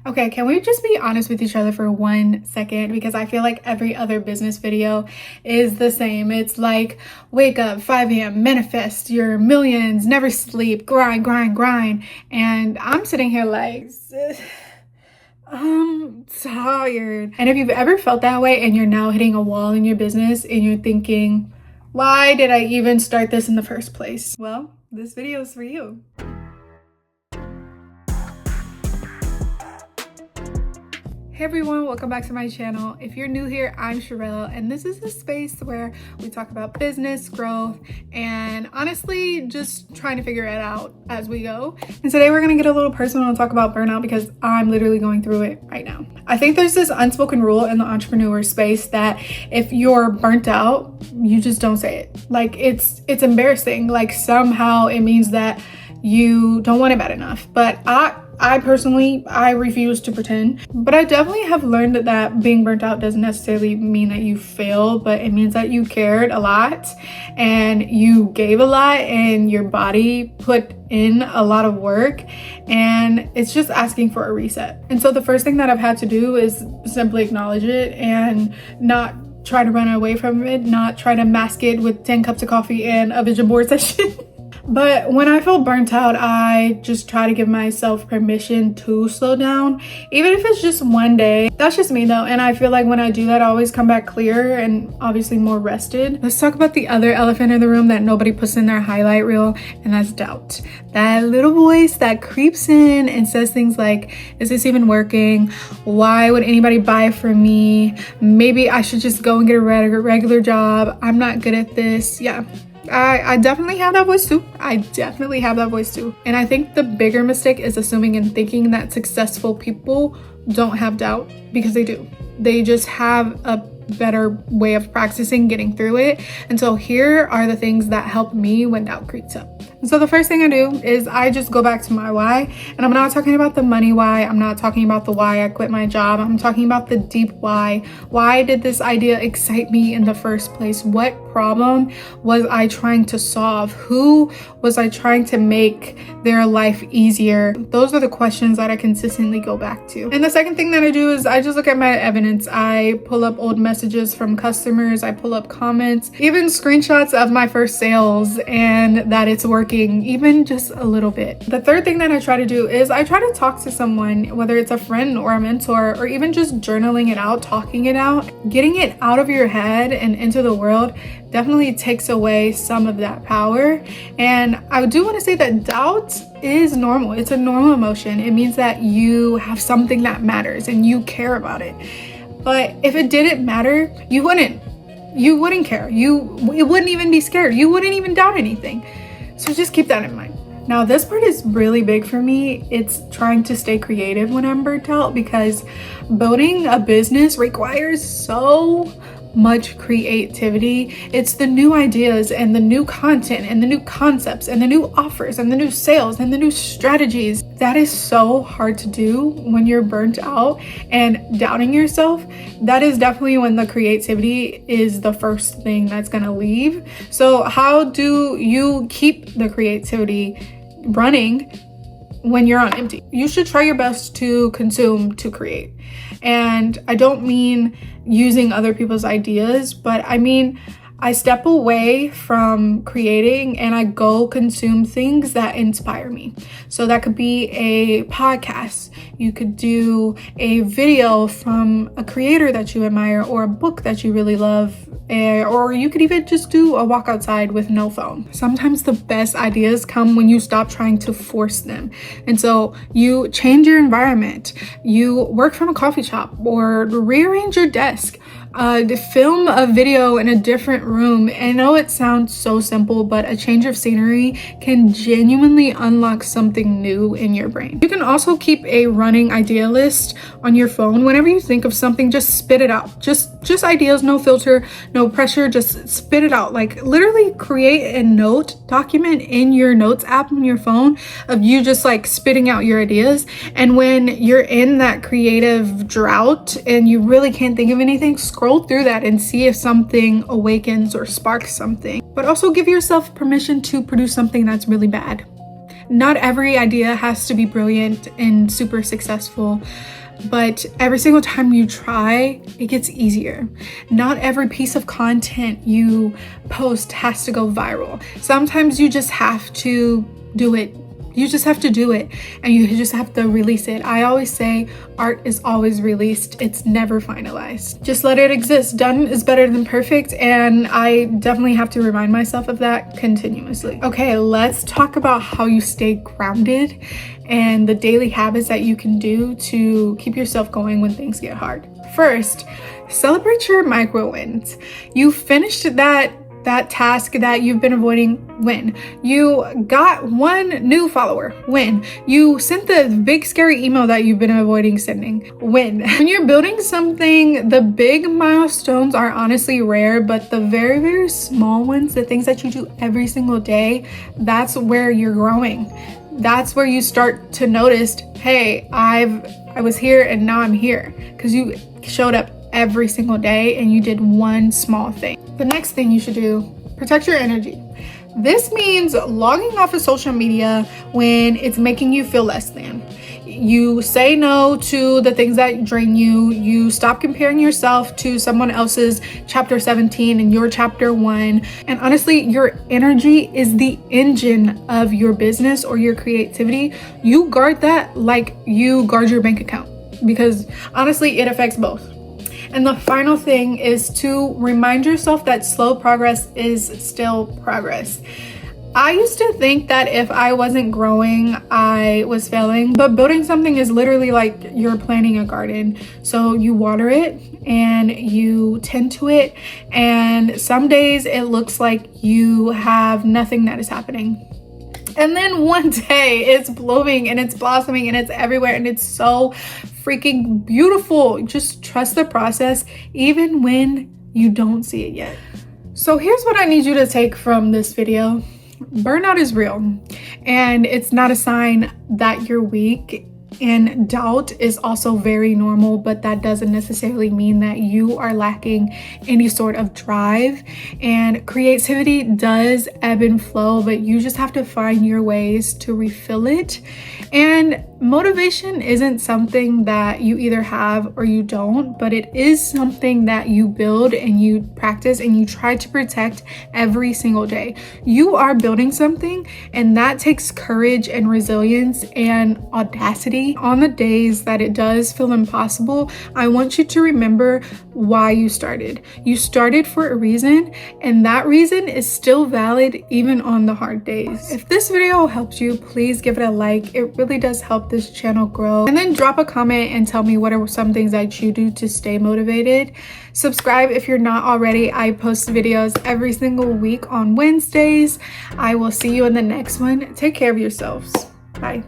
Okay, can we just be honest with each other for 1 second? Because I feel like every other business video is the same. It's like, wake up, 5 a.m., manifest your millions, never sleep, grind, grind, grind. And I'm sitting here like, I'm tired. And if you've ever felt that way and you're now hitting a wall in your business and you're thinking, why did I even start this in the first place? Well, this video is for you. Hey everyone, welcome back to my channel. If you're new here, I'm Sherelle, and this is a space where we talk about business, growth, and honestly, just trying to figure it out as we go. And today we're gonna get a little personal and talk about burnout because I'm literally going through it right now. I think there's this unspoken rule in the entrepreneur space that if you're burnt out, you just don't say it. Like it's embarrassing. Like somehow it means that you don't want it bad enough. But I personally refuse to pretend, but I definitely have learned that being burnt out doesn't necessarily mean that you fail, but it means that you cared a lot and you gave a lot and your body put in a lot of work, and it's just asking for a reset. And so the first thing that I've had to do is simply acknowledge it and not try to run away from it, not try to mask it with 10 cups of coffee and a vision board session. But when I feel burnt out, I just try to give myself permission to slow down, even if it's just one day. That's just me though, and I feel like when I do that, I always come back clearer and obviously more rested. Let's talk about the other elephant in the room that nobody puts in their highlight reel, and that's doubt. That little voice that creeps in and says things like, is this even working? Why would anybody buy from me? Maybe I should just go and get a regular job. I'm not good at this. Yeah. I definitely have that voice too. And I think the bigger mistake is assuming and thinking that successful people don't have doubt, because they do. They just have a better way of practicing getting through it. And so here are the things that help me when doubt creeps up. And so the first thing I do is I just go back to my why. And I'm not talking about the money why. I'm not talking about the why I quit my job. I'm talking about the deep why. Why did this idea excite me in the first place? What problem was I trying to solve? Who was I trying to make their life easier? Those are the questions that I consistently go back to. And the second thing that I do is I just look at my evidence. I pull up old messages from customers. I pull up comments, even screenshots of my first sales, and that it's working even just a little bit. The third thing that I try to do is I try to talk to someone, whether it's a friend or a mentor, or even just journaling it out, talking it out. Getting it out of your head and into the world definitely takes away some of that power. And I do want to say that doubt is normal. It's a normal emotion. It means that you have something that matters and you care about it. But if it didn't matter, you wouldn't care. It wouldn't even be scared. You wouldn't even doubt anything. So just keep that in mind. Now, this part is really big for me. It's trying to stay creative when I'm burnt out, because building a business requires so much creativity. It's the new ideas and the new content and the new concepts and the new offers and the new sales and the new strategies. That is so hard to do when you're burnt out and doubting yourself. That is definitely when the creativity is the first thing that's gonna leave. So how do you keep the creativity running when you're on empty? You should try your best to consume to create. And I don't mean using other people's ideas, but I mean I step away from creating and I go consume things that inspire me. So that could be a podcast. You could do a video from a creator that you admire, or a book that you really love, or you could even just do a walk outside with no phone. Sometimes the best ideas come when you stop trying to force them. And so you change your environment. You work from a coffee shop or rearrange your desk. To film a video in a different room. I know it sounds so simple, but a change of scenery can genuinely unlock something new in your brain. You can also keep a running idea list on your phone. Whenever you think of something, just spit it out. Just ideas, no filter, no pressure, just spit it out. Like literally create a note document in your notes app on your phone of you just like spitting out your ideas. And when you're in that creative drought and you really can't think of anything, scroll through that and see if something awakens or sparks something. But also give yourself permission to produce something that's really bad. Not every idea has to be brilliant and super successful, but every single time you try, it gets easier. Not every piece of content you post has to go viral. Sometimes you just have to do it. You just have to do it, and you just have to release it. I always say art is always released. It's never finalized. Just let it exist. Done is better than perfect, and I definitely have to remind myself of that continuously. Okay, let's talk about how you stay grounded and the daily habits that you can do to keep yourself going when things get hard. First, celebrate your micro wins. You finished that task that you've been avoiding, win. You got one new follower, win. You sent the big scary email that you've been avoiding sending, win. When you're building something, the big milestones are honestly rare, but the very, very small ones, the things that you do every single day, that's where you're growing. That's where you start to notice, hey, I was here and now I'm here, because you showed up every single day and you did one small thing. The next thing you should do, protect your energy. This means logging off of social media when it's making you feel less than. You say no to the things that drain you. You stop comparing yourself to someone else's chapter 17 and your chapter 1. And honestly, your energy is the engine of your business or your creativity. You guard that like you guard your bank account, because honestly, it affects both. And the final thing is to remind yourself that slow progress is still progress. I used to think that if I wasn't growing, I was failing, but building something is literally like you're planting a garden. So you water it and you tend to it, and some days it looks like you have nothing that is happening. And then one day it's blooming and it's blossoming and it's everywhere and it's so freaking beautiful. Just trust the process even when you don't see it yet. So here's what I need you to take from this video. Burnout is real, and it's not a sign that you're weak. And doubt is also very normal, but that doesn't necessarily mean that you are lacking any sort of drive. And creativity does ebb and flow, but you just have to find your ways to refill it. And motivation isn't something that you either have or you don't, but it is something that you build and you practice and you try to protect every single day. You are building something, and that takes courage and resilience and audacity. On the days that it does feel impossible, I want you to remember why you started. You started for a reason, and that reason is still valid even on the hard days. If this video helped you, please give it a like. It really does help this channel grow. And then drop a comment and tell me what are some things that you do to stay motivated. Subscribe if you're not already. I post videos every single week on Wednesdays. I will see you in the next one. Take care of yourselves. Bye.